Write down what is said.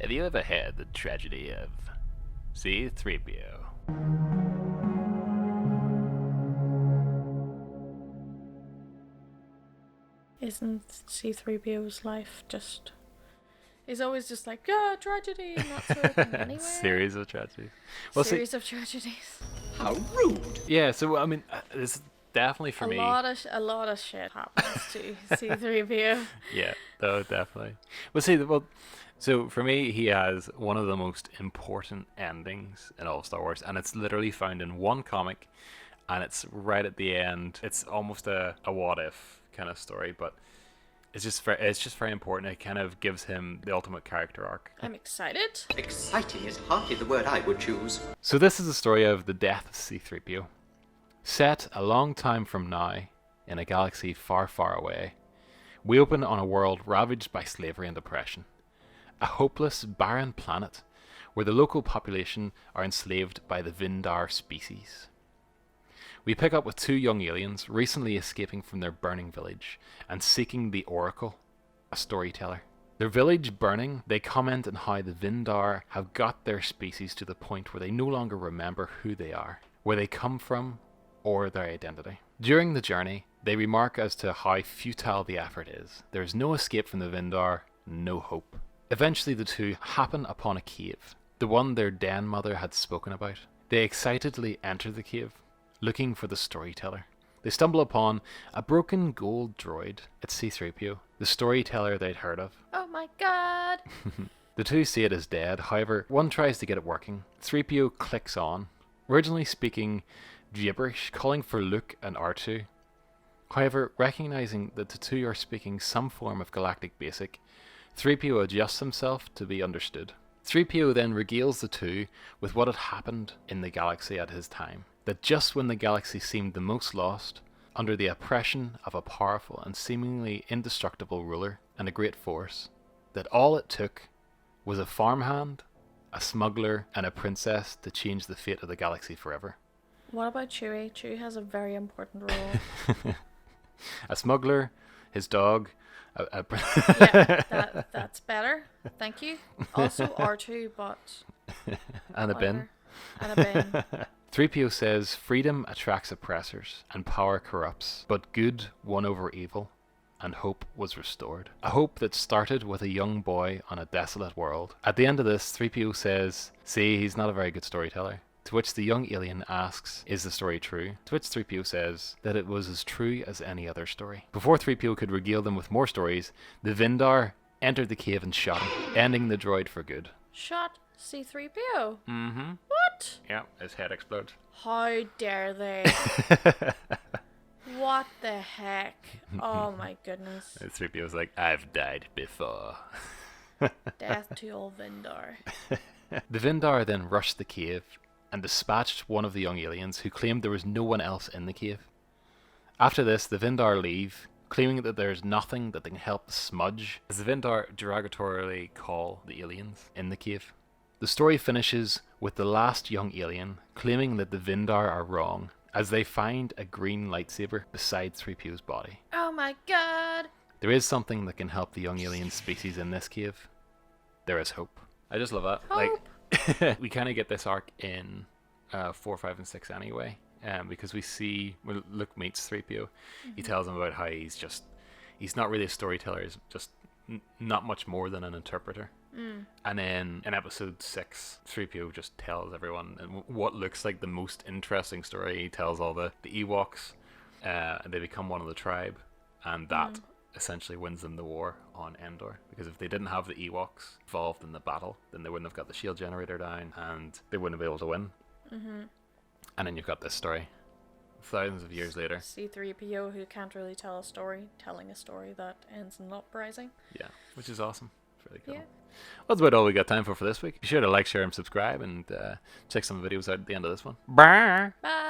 Have you ever had the tragedy of C3PO? Isn't C3PO's life just... He's always just like, tragedy and that sort of thing anyway. Series of tragedies. Series of tragedies. How rude! Yeah, so I mean, it's definitely for me. A lot of shit happens to C3PO. Yeah, no, definitely. So for me, he has one of the most important endings in all of Star Wars, and it's literally found in one comic, and it's right at the end. It's almost a what if kind of story, but it's just very important. It kind of gives him the ultimate character arc. I'm excited. Exciting is hardly the word I would choose. So this is the story of the death of C3PO. Set a long time from now, in a galaxy far, far away, we open on a world ravaged by slavery and oppression. A hopeless, barren planet where the local population are enslaved by the Vindar species. We pick up with two young aliens recently escaping from their burning village and seeking the Oracle, a storyteller. Their village burning, they comment on how the Vindar have got their species to the point where they no longer remember who they are, where they come from, or their identity. During the journey, they remark as to how futile the effort is. There is no escape from the Vindar, no hope. Eventually the two happen upon a cave, the one their den mother had spoken about. They excitedly enter the cave, looking for the storyteller. They stumble upon a broken gold droid. It's C3PO, the storyteller they'd heard of. Oh my god! The two see it as dead, however, one tries to get it working. 3PO clicks on, originally speaking gibberish, calling for Luke and R2. However, recognizing that the two are speaking some form of galactic basic, 3PO adjusts himself to be understood. 3PO then regales the two with what had happened in the galaxy at his time. That just when the galaxy seemed the most lost, under the oppression of a powerful and seemingly indestructible ruler and a great force, that all it took was a farmhand, a smuggler, and a princess to change the fate of the galaxy forever. What about Chewie? Chewie has a very important role. A smuggler, his dog, Yeah, that's better. Thank you. Also R2, but... and a bin. And a bin. 3PO says freedom attracts oppressors and power corrupts, but good won over evil and hope was restored. A hope that started with a young boy on a desolate world. At the end of this, 3PO says, see, he's not a very good storyteller. To which the young alien asks, is the story true? To which 3PO says that it was as true as any other story. Before 3PO could regale them with more stories, the Vindar entered the cave and shot him, ending the droid for good. Shot C3PO? Mm-hmm. What? Yeah, his head explodes. How dare they? What the heck? Oh my goodness. 3PO's like, I've died before. Death to old Vindar. The Vindar then rushed the cave and dispatched one of the young aliens who claimed there was no one else in the cave. After this, the Vindar leave, claiming that there is nothing that can help the smudge, as the Vindar derogatorily call the aliens in the cave. The story finishes with the last young alien claiming that the Vindar are wrong, as they find a green lightsaber beside 3PO's body. Oh my god! There is something that can help the young alien species in this cave. There is hope. I just love that. Hope. Like, we kind of get this arc in 4, 5, and 6 anyway, because we see when Luke meets 3PO, he tells him about how he's not really a storyteller, he's just not much more than an interpreter. And then in episode 6, 3PO just tells everyone what looks like the most interesting story. He tells all the Ewoks, and they become one of the tribe, and that essentially wins them the war on Endor, because if they didn't have the Ewoks involved in the battle, then they wouldn't have got the shield generator down and they wouldn't have been able to win. And then you've got this story thousands of years later. C3PO who can't really tell a story, telling a story that ends in an uprising. Yeah, which is awesome. It's really cool. Yeah. Well, that's about all we got time for this week. Be sure to like, share, and subscribe, and check some videos out at the end of this one. Bye! Bye!